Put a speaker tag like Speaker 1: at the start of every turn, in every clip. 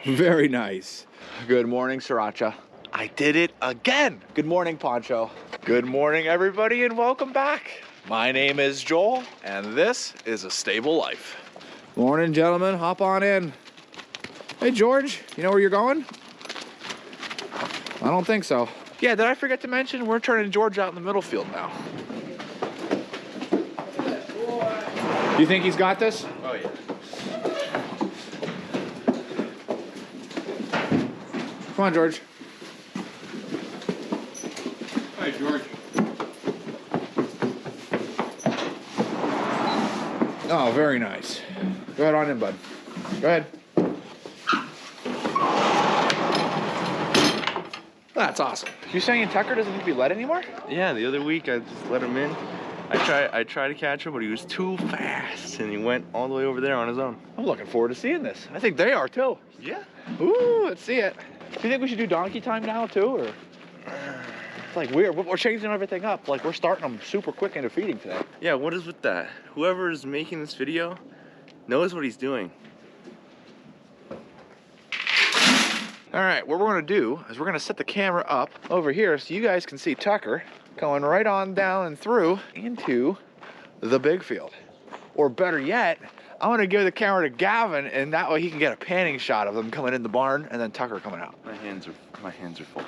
Speaker 1: Very nice. Good morning, Sriracha. I did it again. Good morning, Poncho. Good morning, everybody, and welcome back. My name is Joel, and this is A Stable Life. Morning, gentlemen. Hop on in. Hey, George, you know where you're going? I don't think so. Yeah, did I forget to mention we're turning George out in the middle field now? You think he's got this?
Speaker 2: Oh, yeah.
Speaker 1: Come on, George.
Speaker 2: Hi, George.
Speaker 1: Oh, very nice. Go ahead on in, bud. Go ahead. That's awesome. You saying Tucker doesn't need to be led anymore?
Speaker 2: Yeah, the other week I just let him in. I tried to catch him, but he was too fast, and he went all the way over there on his own.
Speaker 1: I'm looking forward to seeing this. I think they are too.
Speaker 2: Yeah.
Speaker 1: Ooh, let's see it. Do you think we should do donkey time now too, or? It's like weird. We're changing everything up. Like we're starting them super quick into feeding today.
Speaker 2: Yeah, what is with that? Whoever is making this video knows what he's doing.
Speaker 1: All right, what we're gonna do is we're gonna set the camera up over here so you guys can see Tucker going right on down and through into the big field. Or better yet, I'm gonna give the camera to Gavin, and that way he can get a panning shot of them coming in the barn and then Tucker coming out.
Speaker 2: My hands are full.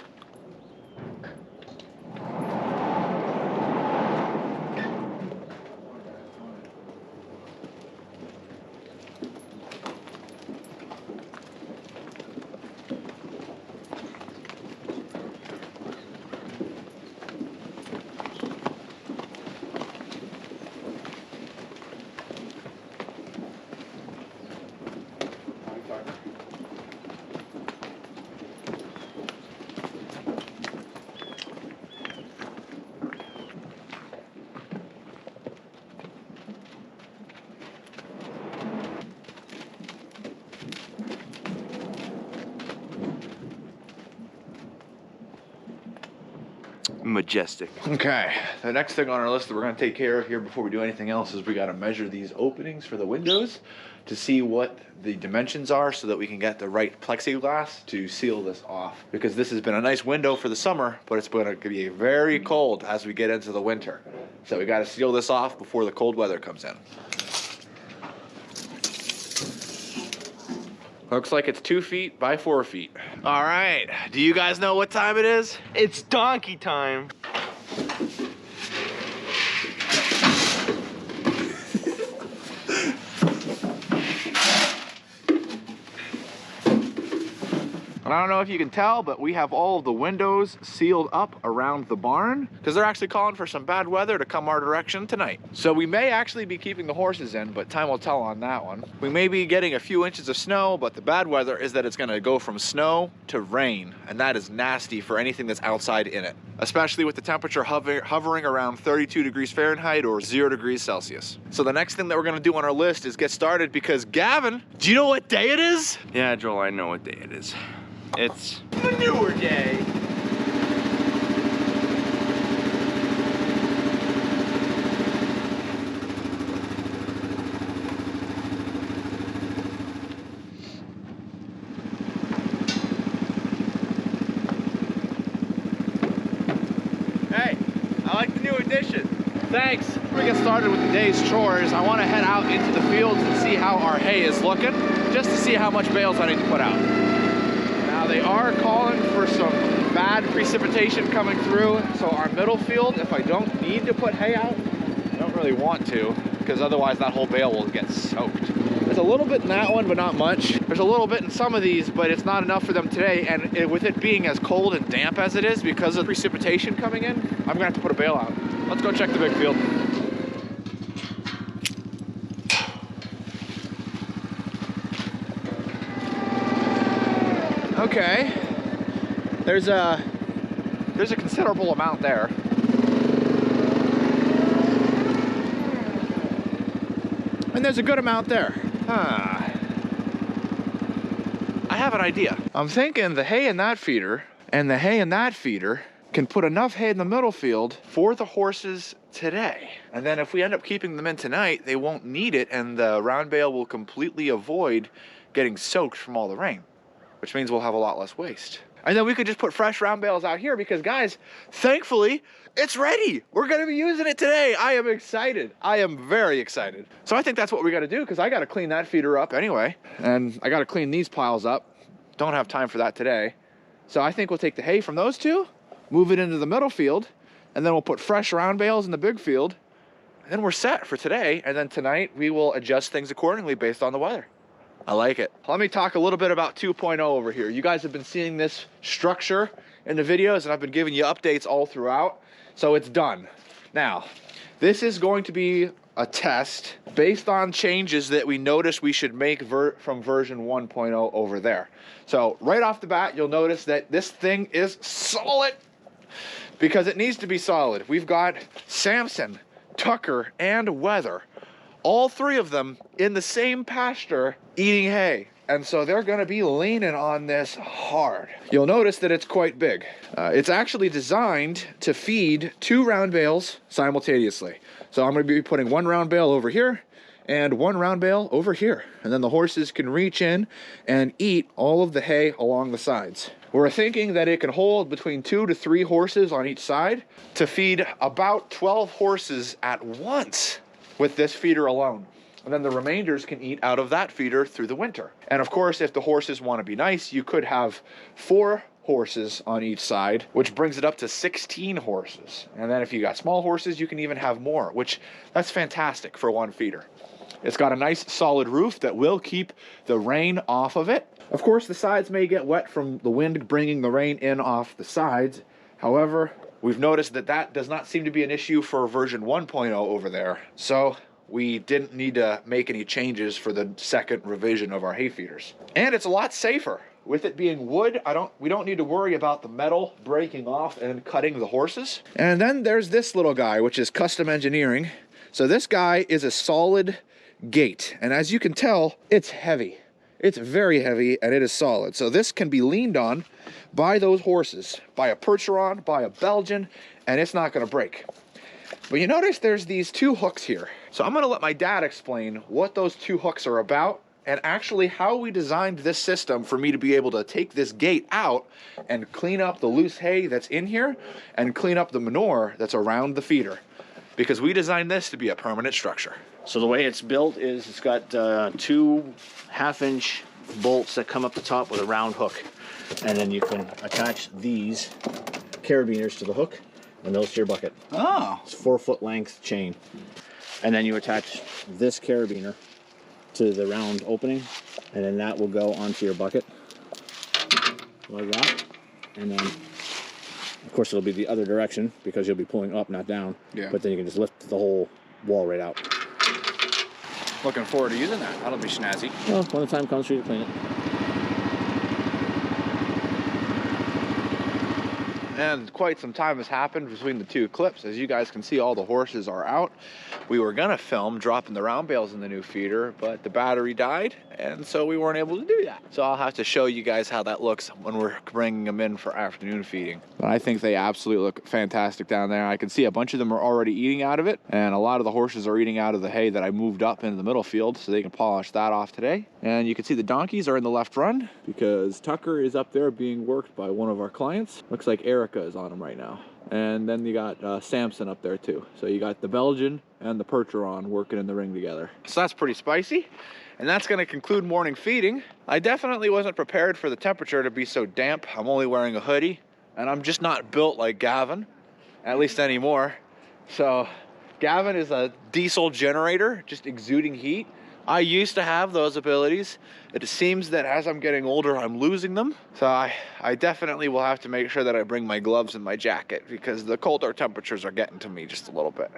Speaker 2: Majestic.
Speaker 1: Okay, the next thing on our list that we're gonna take care of here before we do anything else is we gotta measure these openings for the windows to see what the dimensions are so that we can get the right plexiglass to seal this off. Because this has been a nice window for the summer, but it's gonna be very cold as we get into the winter. So we gotta seal this off before the cold weather comes in. Looks like it's 2 feet by 4 feet. All right, do you guys know what time it is?
Speaker 2: It's donkey time.
Speaker 1: And I don't know if you can tell, but we have all of the windows sealed up around the barn because they're actually calling for some bad weather to come our direction tonight. So we may actually be keeping the horses in, but time will tell on that one. We may be getting a few inches of snow, but the bad weather is that it's gonna go from snow to rain, and that is nasty for anything that's outside in it, especially with the temperature hovering around 32 degrees Fahrenheit or 0 degrees Celsius. So the next thing that we're gonna do on our list is get started because Gavin, do you know what day it is?
Speaker 2: Yeah, Joel, I know what day it is. It's manure day.
Speaker 1: Hey, I like the new addition. Thanks. Before we get started with the day's chores, I want to head out into the fields and see how our hay is looking, just to see how much bales I need to put out. Now they are calling for some bad precipitation coming through, so our middle field, if I don't need to put hay out, I don't really want to, because otherwise that whole bale will get soaked. There's a little bit in that one, but not much. There's a little bit in some of these, but it's not enough for them today, and with it being as cold and damp as it is because of precipitation coming in, I'm gonna have to put a bale out. Let's go check the big field. Okay, there's a considerable amount there. And there's a good amount there. I have an idea. I'm thinking the hay in that feeder and the hay in that feeder can put enough hay in the middle field for the horses today. And then if we end up keeping them in tonight, they won't need it and the round bale will completely avoid getting soaked from all the rain. which means we'll have a lot less waste. And then we could just put fresh round bales out here because, guys, thankfully, it's ready. We're gonna be using it today. I am excited. I am very excited. So I think that's what we gotta do because I gotta clean that feeder up anyway. And I gotta clean these piles up. Don't have time for that today. So I think we'll take the hay from those two, move it into the middle field, and then we'll put fresh round bales in the big field. And then we're set for today. And then tonight we will adjust things accordingly based on the weather. I like it. Let me talk a little bit about 2.0 over here. You guys have been seeing this structure in the videos and I've been giving you updates all throughout. So it's done. Now, this is going to be a test based on changes that we noticed we should make from version 1.0 over there. So right off the bat, you'll notice that this thing is solid because it needs to be solid. We've got Samson, Tucker, and Weather, all three of them in the same pasture eating hay. And so they're gonna be leaning on this hard. You'll notice that it's quite big. It's actually designed to feed 2 round bales simultaneously. So I'm gonna be putting 1 round bale over here and 1 round bale over here. And then the horses can reach in and eat all of the hay along the sides. We're thinking that it can hold between 2 to 3 horses on each side to feed about 12 horses at once with this feeder alone. And then the remainders can eat out of that feeder through the winter. And of course, if the horses want to be nice, you could have 4 horses on each side, which brings it up to 16 horses. And then if you got small horses, you can even have more, which that's fantastic for 1 feeder. It's got a nice solid roof that will keep the rain off of it. Of course, the sides may get wet from the wind bringing the rain in off the sides. However, we've noticed that that does not seem to be an issue for version 1.0 over there. So we didn't need to make any changes for the second revision of our hay feeders. And it's a lot safer. With it being wood, we don't need to worry about the metal breaking off and cutting the horses. And then there's this little guy, which is custom engineering. So this guy is a solid gate. And as you can tell, it's heavy. It's very heavy and it is solid. So this can be leaned on by those horses, by a Percheron, by a Belgian, and it's not gonna break. But you notice there's these 2 hooks here. So I'm gonna let my dad explain what those 2 hooks are about and actually how we designed this system for me to be able to take this gate out and clean up the loose hay that's in here and clean up the manure that's around the feeder. Because we designed this to be a permanent structure.
Speaker 3: So the way it's built is it's got 2 half-inch bolts that come up the top with a round hook. And then you can attach these carabiners to the hook and those to your bucket.
Speaker 1: Oh.
Speaker 3: It's 4-foot length chain. And then you attach this carabiner to the round opening, and then that will go onto your bucket like that. And then, of course, it'll be the other direction because you'll be pulling up, not down.
Speaker 1: Yeah.
Speaker 3: But then you can just lift the whole wall right out.
Speaker 1: Looking forward to using that. That'll be snazzy.
Speaker 3: Well, when the time comes for you to clean it.
Speaker 1: And quite some time has happened between the 2 clips. As you guys can see, all the horses are out. We were gonna film dropping the round bales in the new feeder, but the battery died, and so we weren't able to do that. So I'll have to show you guys how that looks when we're bringing them in for afternoon feeding. But I think they absolutely look fantastic down there. I can see a bunch of them are already eating out of it, and a lot of the horses are eating out of the hay that I moved up into the middle field, so they can polish that off today. And you can see the donkeys are in the left run because Tucker is up there being worked by one of our clients. Looks like Erica is on him right now. And then you got Samson up there too. So you got the Belgian and the Percheron working in the ring together. So that's pretty spicy. And that's gonna conclude morning feeding. I definitely wasn't prepared for the temperature to be so damp. I'm only wearing a hoodie and I'm just not built like Gavin, at least anymore. So Gavin is a diesel generator, just exuding heat. I used to have those abilities. It seems that as I'm getting older, I'm losing them. So I definitely will have to make sure that I bring my gloves and my jacket because the colder temperatures are getting to me just a little bit.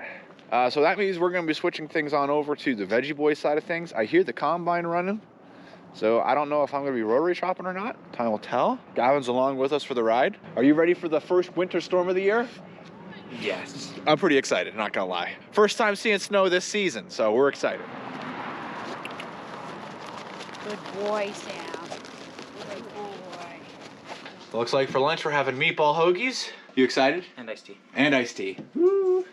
Speaker 1: So that means we're gonna be switching things on over to the Veggie Boys side of things. I hear the combine running. So I don't know if I'm gonna be rotary chopping or not. Time will tell. Gavin's along with us for the ride. Are you ready for the first winter storm of the year? Yes. I'm pretty excited, not gonna lie. First time seeing snow this season, so we're excited.
Speaker 4: Good boy, Sam. Good boy.
Speaker 1: Looks like for lunch we're having meatball hoagies. You excited?
Speaker 5: And iced tea.
Speaker 1: And iced tea. Woo.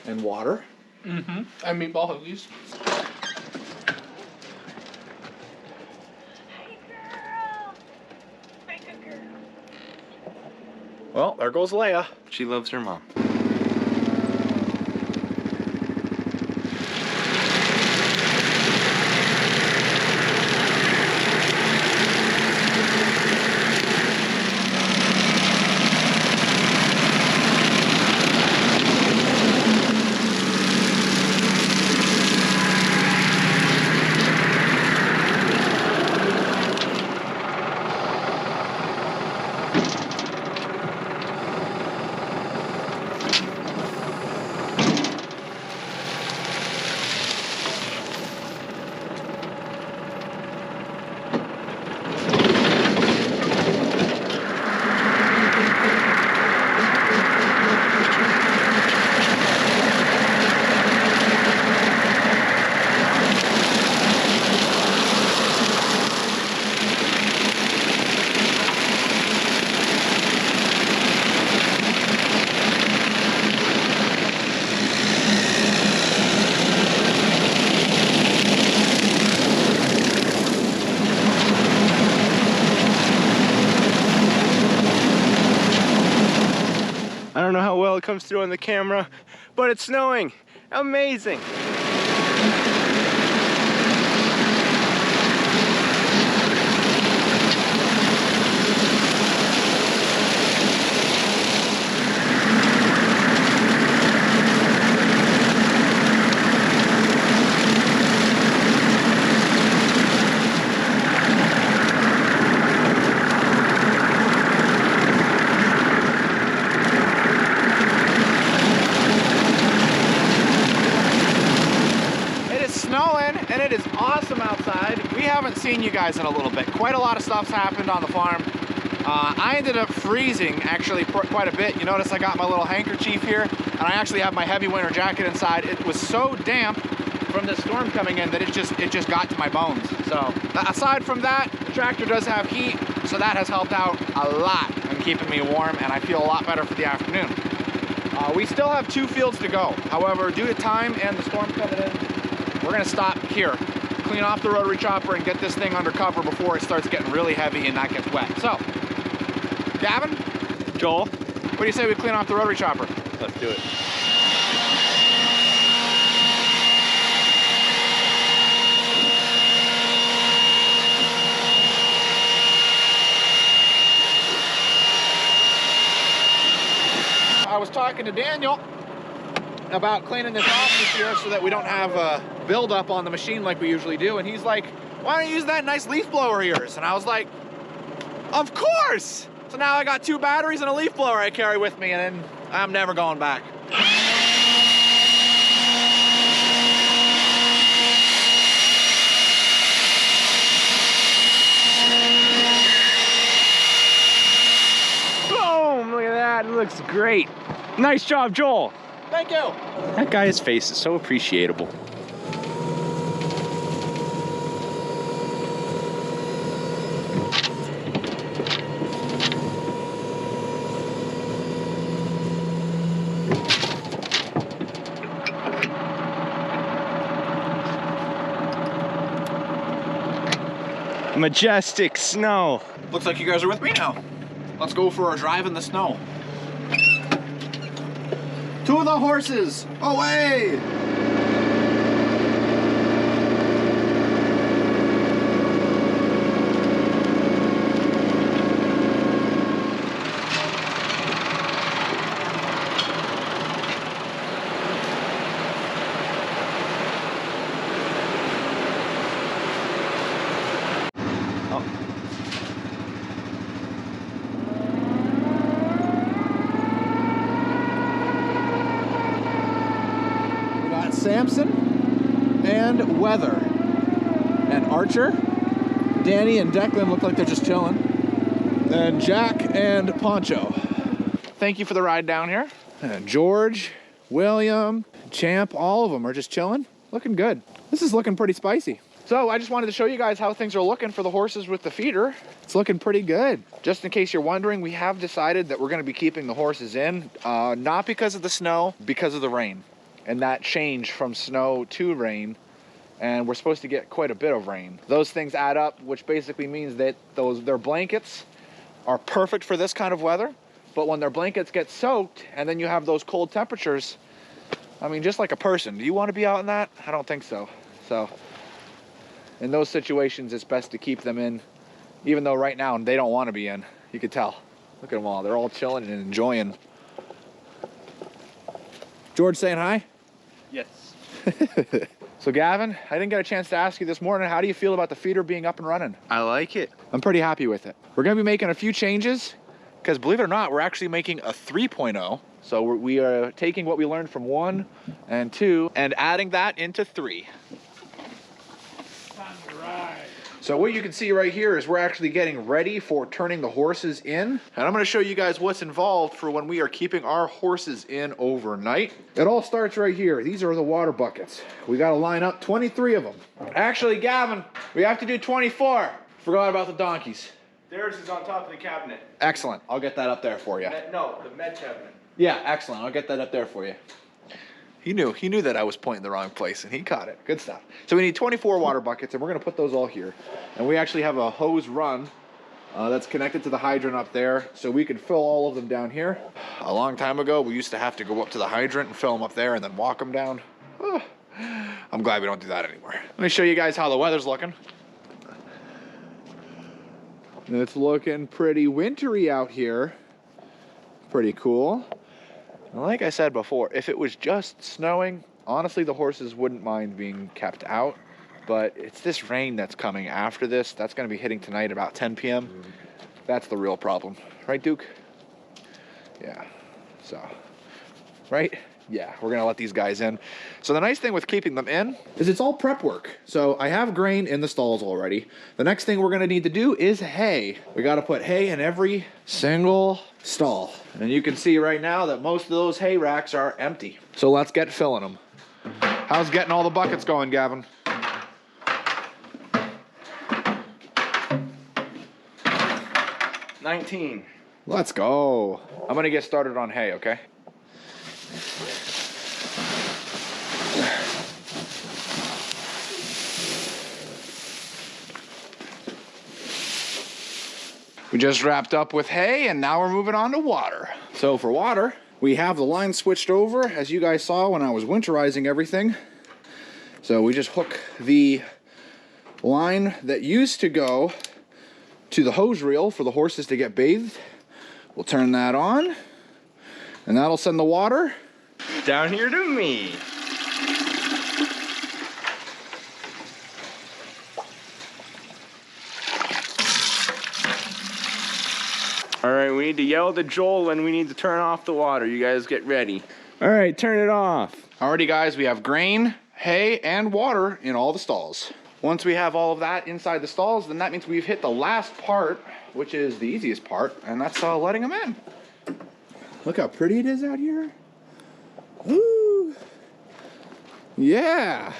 Speaker 1: And water.
Speaker 5: Mm-hmm. And meatball hoagies.
Speaker 4: Hey, girl.
Speaker 1: Well, there goes Leia.
Speaker 2: She loves her mom. I don't know how well it comes through on the camera, but it's snowing. Amazing.
Speaker 1: And it is awesome outside. We haven't seen you guys in a little bit. Quite a lot of stuff's happened on the farm. I ended up freezing actually quite a bit. You notice I got my little handkerchief here, and I actually have my heavy winter jacket inside. It was so damp from the storm coming in that it just got to my bones. So aside from that, the tractor does have heat, so that has helped out a lot in keeping me warm, and I feel a lot better for the afternoon. We still have 2 fields to go. However, due to time and the storm coming in, we're gonna stop here, clean off the rotary chopper and get this thing under cover before it starts getting really heavy and that gets wet. So, Gavin?
Speaker 2: Joel?
Speaker 1: What do you say we clean off the rotary chopper?
Speaker 2: Let's do it.
Speaker 1: I was talking to Daniel about cleaning this off this year so that we don't have a buildup on the machine like we usually do, and he's like, why don't you use that nice leaf blower of yours? And I was like, of course! So now I got 2 batteries and a leaf blower I carry with me, and then I'm never going back.
Speaker 2: Boom! Look at that, it looks great. Nice job, Joel.
Speaker 1: Thank you.
Speaker 2: That guy's face is so appreciable. Majestic snow.
Speaker 1: Looks like you guys are with me now. Let's go for a drive in the snow. To the horses, away! Samson and Weather and Archer. Danny and Declan look like they're just chilling. And Jack and Poncho. Thank you for the ride down here. And George, William, Champ, all of them are just chilling. Looking good. This is looking pretty spicy. So I just wanted to show you guys how things are looking for the horses with the feeder. It's looking pretty good. Just in case you're wondering, we have decided that we're going to be keeping the horses in, not because of the snow, because of the rain. And that change from snow to rain, and we're supposed to get quite a bit of rain. Those things add up, which basically means that their blankets are perfect for this kind of weather. but when their blankets get soaked and then you have those cold temperatures, I mean, just like a person, do you want to be out in that? I don't think so. So in those situations, it's best to keep them in, even though right now they don't want to be in. You could tell. Look at them all. They're all chilling and enjoying. George saying hi?
Speaker 2: Yes.
Speaker 1: So Gavin, I didn't get a chance to ask you this morning, how do you feel about the feeder being up and running?
Speaker 2: I like it.
Speaker 1: I'm pretty happy with it. We're gonna be making a few changes because believe it or not, we're actually making a 3.0. So we are taking what we learned from 1 and 2 and adding that into 3. So what you can see right here is we're actually getting ready for turning the horses in. And I'm gonna show you guys what's involved for when we are keeping our horses in overnight. It all starts right here. These are the water buckets. We gotta line up 23 of them. Actually, Gavin, we have to do 24. Forgot about the donkeys.
Speaker 2: Theirs is on top of the cabinet.
Speaker 1: Excellent, I'll get that up there for you.
Speaker 2: No, the med cabinet.
Speaker 1: Yeah, excellent, I'll get that up there for you. He knew that I was pointing the wrong place and he caught it. Good stuff. So we need 24 water buckets and we're gonna put those all here. And we actually have a hose run that's connected to the hydrant up there so we can fill all of them down here. A long time ago, we used to have to go up to the hydrant and fill them up there and then walk them down. Oh, I'm glad we don't do that anymore. Let me show you guys how the weather's looking. It's looking pretty wintry out here. Pretty cool. Like I said before, if it was just snowing, honestly, the horses wouldn't mind being kept out. But it's this rain that's coming after this. That's going to be hitting tonight about 10 p.m. That's the real problem. Right, Duke? Yeah. So, right? Yeah, we're going to let these guys in. So the nice thing with keeping them in is it's all prep work. So I have grain in the stalls already. The next thing we're going to need to do is hay. We got to put hay in every single stall. And you can see right now that most of those hay racks are empty. So let's get filling them. How's getting all the buckets going, Gavin?
Speaker 2: $19.
Speaker 1: Let's go. I'm going to get started on hay, okay? We just wrapped up with hay and now we're moving on to water. So for water, we have the line switched over as you guys saw when I was winterizing everything. So we just hook the line that used to go to the hose reel for the horses to get bathed. We'll turn that on and that'll send the water
Speaker 2: Down here to me. All right, we need to yell to Joel when we need to turn off the water. You guys get ready. All right, turn it off.
Speaker 1: Alrighty guys, we have grain, hay, and water in all the stalls. Once we have all of that inside the stalls, then that means we've hit the last part, which is the easiest part, and that's letting them in. Look how pretty it is out here. Woo! Yeah.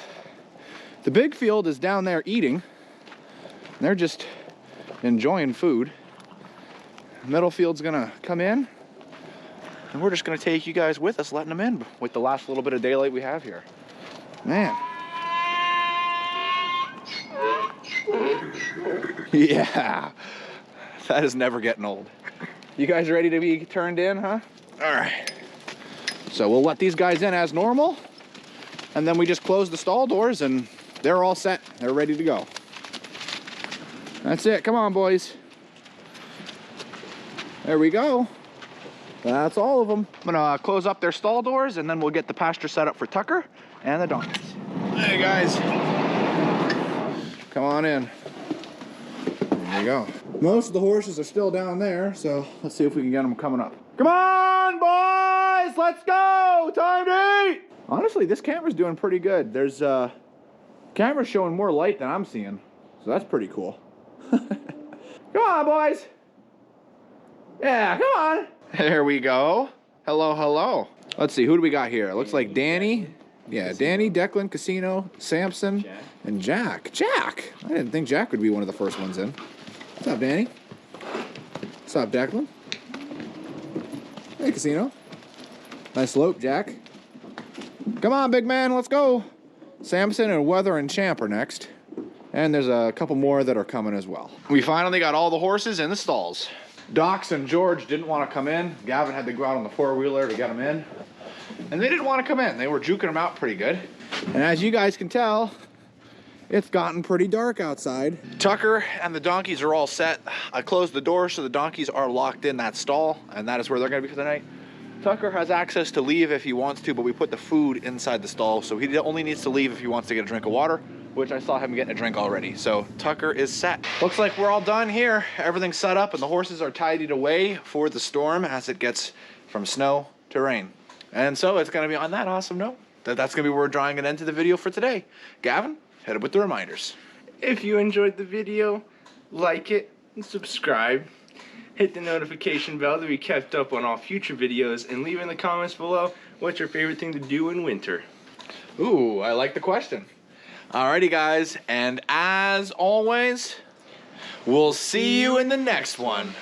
Speaker 1: The big field is down there eating. They're just enjoying food. Middle field's gonna come in, and we're just gonna take you guys with us, letting them in with the last little bit of daylight we have here. Man. Yeah, that is never getting old. You guys ready to be turned in, huh? All right. So we'll let these guys in as normal, and then we just close the stall doors and they're all set. They're ready to go. That's it. Come on, boys. There we go. That's all of them. I'm gonna close up their stall doors and then we'll get the pasture set up for Tucker and the donkeys. Hey guys, come on in. There you go. Most of the horses are still down there, so let's see if we can get them coming up. Come on, boys, let's go. Time to eat. Honestly, this camera's doing pretty good. There's camera's showing more light than I'm seeing, so that's pretty cool. Come on, boys. Yeah, come on. There we go. Hello, hello. Let's see, who do we got here? It looks like Danny. Yeah, Danny, Declan, Casino, Samson, and Jack. Jack! I didn't think Jack would be one of the first ones in. What's up, Danny? What's up, Declan? Hey, Casino. Nice slope, Jack. Come on, big man, let's go. Samson and Weather and Champ are next. And there's a couple more that are coming as well. We finally got all the horses in the stalls. Docs and George didn't want to come in. Gavin had to go out on the four-wheeler to get them in. And they didn't want to come in. They were juking them out pretty good. And as you guys can tell, it's gotten pretty dark outside. Tucker and the donkeys are all set. I closed the door so the donkeys are locked in that stall, and that is where they're going to be for the night. Tucker has access to leave if he wants to, but we put the food inside the stall, so he only needs to leave if he wants to get a drink of water, which I saw him getting a drink already. So Tucker is set. Looks like we're all done here. Everything's set up and the horses are tidied away for the storm as it gets from snow to rain. And so it's gonna be on that awesome note that's gonna be where we're drawing an end to the video for today. Gavin, hit it with the reminders.
Speaker 2: If you enjoyed the video, like it and subscribe. Hit the notification bell to be kept up on all future videos, and leave in the comments below what's your favorite thing to do in winter.
Speaker 1: Ooh, I like the question. Alrighty guys, and as always, we'll see you in the next one.